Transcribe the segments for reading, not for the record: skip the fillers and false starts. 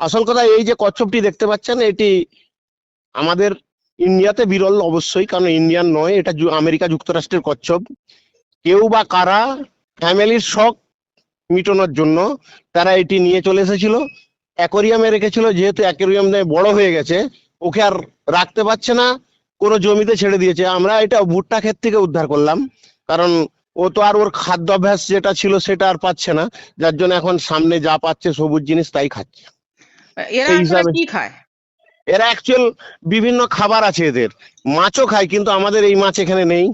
আসল কথা এই যে কচ্ছপটি দেখতে পাচ্ছেন, এটি আমাদের ইন্ডিয়াতে বিরল অবশ্যই, কারণ ইন্ডিয়ান নয়, এটা আমেরিকা যুক্তরাষ্ট্রের কচ্ছপ। কেউ বা কারা ফ্যামিলির শখ মিটানোর জন্য তারা এটি নিয়ে চলে এসেছিল, অ্যাকোরিয়ামে রেখেছিল। যেহেতু অ্যাকোরিয়ামে বড় হয়ে গেছে, ওকে আর রাখতে পারছে না, কোনো জমিতে ছেড়ে দিয়েছে। আমরা এটা ভুট্টা ক্ষেত থেকে উদ্ধার করলাম, কারণ ও তো আর ওর খাদ্যাভ্যাস যেটা ছিল সেটা আর পাচ্ছে না, যার জন্য এখন সামনে যা পাচ্ছে সবুজ জিনিস তাই খাচ্ছে। এরা সেই আসলে হিসাবে কি খায়? এরা অ্যাকচুয়াল বিভিন্ন খাবার আছে এদের, মাছও খায়, কিন্তু আমাদের এই মাছ এখানে নেই।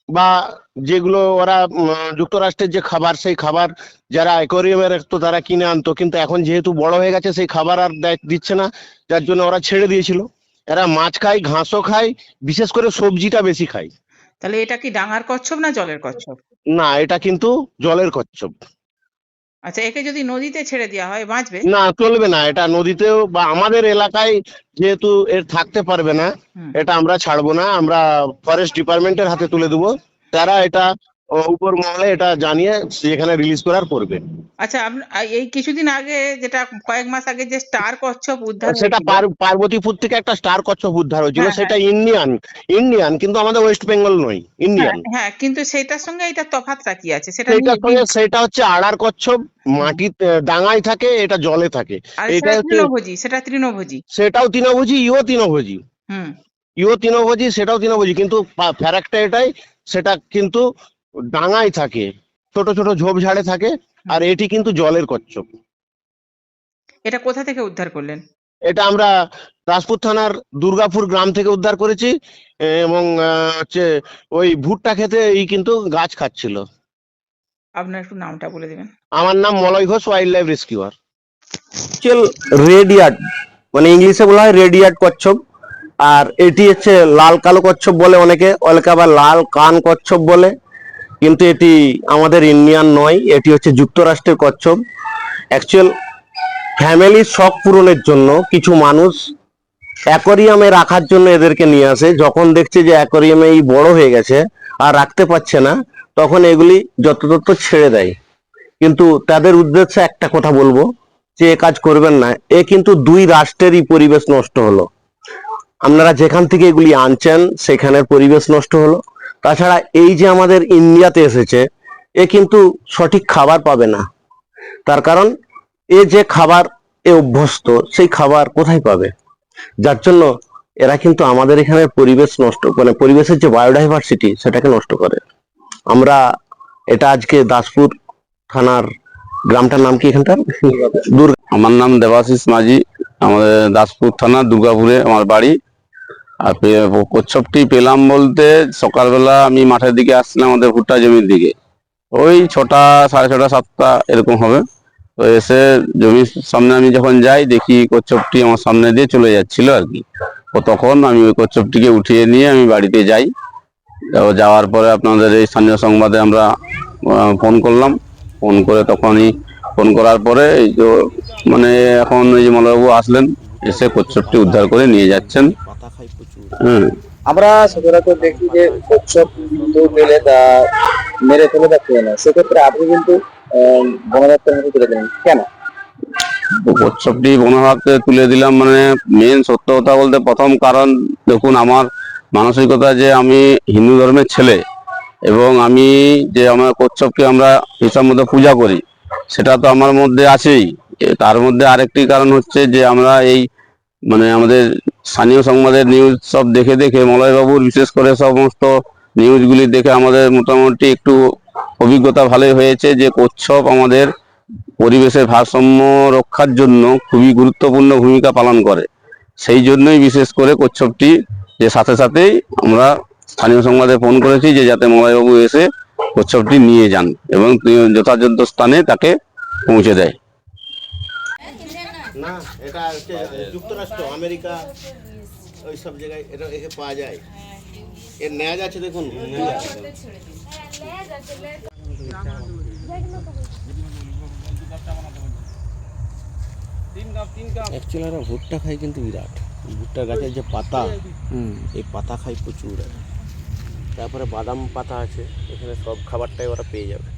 বা যেগুলো ওরা যুক্তরাষ্ট্রের যে খাবার, সেই খাবার যারা অ্যাকোয়ারিয়ামে রাখতো তারা কিনে আনতো, কিন্তু এখন যেহেতু বড় হয়ে গেছে সেই খাবার আর দিচ্ছে না, যার জন্য ওরা ছেড়ে দিয়েছিল। এরা মাছ খায়, ঘাসও খায়, বিশেষ করে সবজিটা বেশি খায়। তাহলে এটা কি ডাঙার কচ্ছপ না জলের কচ্ছপ? না, এটা কিন্তু জলের কচ্ছপ। আচ্ছা, একে যদি নদীতে ছেড়ে দেওয়া হয় বাঁচবে? না, চলবে না, এটা নদীতেও বা আমাদের এলাকায় যেহেতু এর থাকতে পারবে না, হুম। এটা আমরা ছাড়বো না, আমরা ফরেস্ট ডিপার্টমেন্টের হাতে তুলে দেবো। তারা এটা উপর মহলে এটা জানিয়ে যেখানে রিলিজ করার করবে। আচ্ছা, এই কিছুদিন আগে, যেটা কয়েক মাস আগে যে স্টার কচ্ছপ উদ্ধার সেটা হয়েছিল। পার্বতীপুর থেকে একটা স্টার কচ্ছপ উদ্ধার হয়েছিল, হ্যাঁ, সেটা হ্যাঁ, ইন্ডিয়ান। ইন্ডিয়ান কিন্তু আমাদের ওয়েস্ট বেঙ্গল নয়, হ্যাঁ, ইন্ডিয়ান। হ্যাঁ, কিন্তু সেটার সঙ্গে এটা তফাৎটা কি আছে সেটা সেইটার নিয়ে সঙ্গে সেটা হচ্ছে আড়ার কচ্ছপ, হুম। মাটিতে ডাঙায় থাকে, এটা জলে থাকে। আর এটা সেটা হচ্ছে, তৃণভোজী, সেটা তৃণভোজী। সেটাও তৃণভোজী, ইও তৃণভোজী। হুম। ইও তৃণভোজী, সেটাও তৃণভোজী, কিন্তু ফারাকটা এটাই, সেটা কিন্তু ডাঙায় থাকে, ছোট ছোট ঝোপঝাড়ে থাকে। হুম। আর এটি কিন্তু জলের কচ্ছপ। এটা কোথা থেকে উদ্ধার করলেন? এটা আমরা দাসপুর থানার দুর্গাপুর গ্রাম থেকে উদ্ধার করেছি, এবং হচ্ছে ওই ভুট্টা খেতে এই কিন্তু গাছ খাচ্ছিল। আপনার একটু নামটা বলে দেবেন। আমার নাম Malay Ghosh, wild life rescuer. রেডিয়াট, মানে ইংলিশে বলা হয় রেডিয়াট কচ্ছপ। আর এটি হচ্ছে লাল কালো কচ্ছপ বলে অনেকে, অনেকে আবার লাল কান কচ্ছপ বলে, কিন্তু এটি আমাদের ইন্ডিয়ান নয়, এটি হচ্ছে যুক্তরাষ্ট্রের কচ্ছপ। অ্যাকচুয়াল ফ্যামিলির শখ পূরণের জন্য কিছু মানুষ অ্যাকোরিয়ামে রাখার জন্য এদেরকে নিয়ে আসে। যখন দেখছে যে অ্যাকোরিয়ামে এই বড় হয়ে গেছে আর রাখতে পারছে না, তখন এগুলি যত্রতত্র ছেড়ে দেয়। কিন্তু তাদের উদ্দেশ্যে একটা কথা বলবো, যে এ কাজ করবেন না, এ কিন্তু দুই রাষ্ট্রেরই পরিবেশ নষ্ট হলো। আপনারা যেখান থেকে এগুলি আনছেন সেখানের পরিবেশ নষ্ট হলো। তাছাড়া এই যে আমাদের ইন্ডিয়াতে এসেছে, এ কিন্তু সঠিক খাবার পাবে না। তার কারণ এ যে খাবার এ অভ্যস্ত, সেই খাবার কোথায় পাবে? যার জন্য এরা কিন্তু আমাদের এখানে পরিবেশ নষ্ট, মানে পরিবেশের যে বায়োডাইভার্সিটি সেটাকে নষ্ট করে। আমরা এটা আজকে দাসপুর থানার, গ্রামটার নাম কি এখানটার? দুর্গা। আমার নাম দেবাশিস মাঝি, আমাদের দাসপুর থানা দুর্গাপুরে আমার বাড়ি। আর কচ্ছপটি পেলাম বলতে, সকালবেলা আমি মাঠের দিকে আসছিলাম, আমাদের ভুট্টা জমির দিকে, ওই 6টা, 6:30, 7টা এরকম হবে। তো এসে জমির সামনে আমি যখন যাই, দেখি কচ্ছপটি আমার সামনে দিয়ে চলে যাচ্ছিল আর কি। তো তখন আমি ওই কচ্ছপটিকে উঠিয়ে নিয়ে আমি বাড়িতে যাই। যাওয়ার পরে আপনাদের এই স্থানীয় সংবাদে আমরা ফোন করলাম। ফোন করে তখনই, ফোন করার পরে এই যে মানে এখন এই যে মলয়বাবু আসলেন, এসে কচ্ছপটি উদ্ধার করে নিয়ে যাচ্ছেন। হ্যাঁ, আমরা সচরাচর দেখি যে কচ্ছপ কিন্তু পেলে তা মেরে ফেলে বা খেয়ে নেয়, সেক্ষেত্রে আপনি কিন্তু বন দপ্তরের হাতে তুলে দেন কেন? কচ্ছপটি বন বিভাগকে তুলে দিলাম, মানে মেন সত্য কথা বলতে প্রথম কারণ, দেখুন আমার মানসিকতা যে আমি হিন্দু ধর্মের ছেলে, এবং আমি যে আমার কচ্ছপকে আমরা হিসাব মতো পূজা করি, সেটা তো আমার মধ্যে আছেই। তার মধ্যে আরেকটি কারণ হচ্ছে যে আমরা এই মানে আমাদের স্থানীয় সংবাদের নিউজ সব দেখে দেখে, মলয়বাবুর বিশেষ করে সমস্ত নিউজগুলি দেখে আমাদের মোটামুটি একটু অভিজ্ঞতা ভালোই হয়েছে যে কচ্ছপ আমাদের পরিবেশের ভারসাম্য রক্ষার জন্য খুবই গুরুত্বপূর্ণ ভূমিকা পালন করে। সেই জন্যই বিশেষ করে কচ্ছপটি যে সাথে সাথেই আমরা স্থানীয় সংবাদে ফোন করেছি যে যাতে মলয়বাবু এসে কচ্ছপটি নিয়ে যান এবং যথাযথ স্থানে তাকে পৌঁছে দেয়। না, এটা হচ্ছে যুক্তরাষ্ট্র, আমেরিকা, ওই সব জায়গায় এটা একে পাওয়া যায়। এর ন্যাজ আছে, দেখুন। অ্যাকচুয়ালি এরা ভুট্টা খায় কিন্তু বিরাট, ভুট্টা গাছের যে পাতা, এই পাতা খায় প্রচুর। তারপরে বাদাম পাতা আছে, এখানে সব খাবারটাই ওরা পেয়ে যাবে।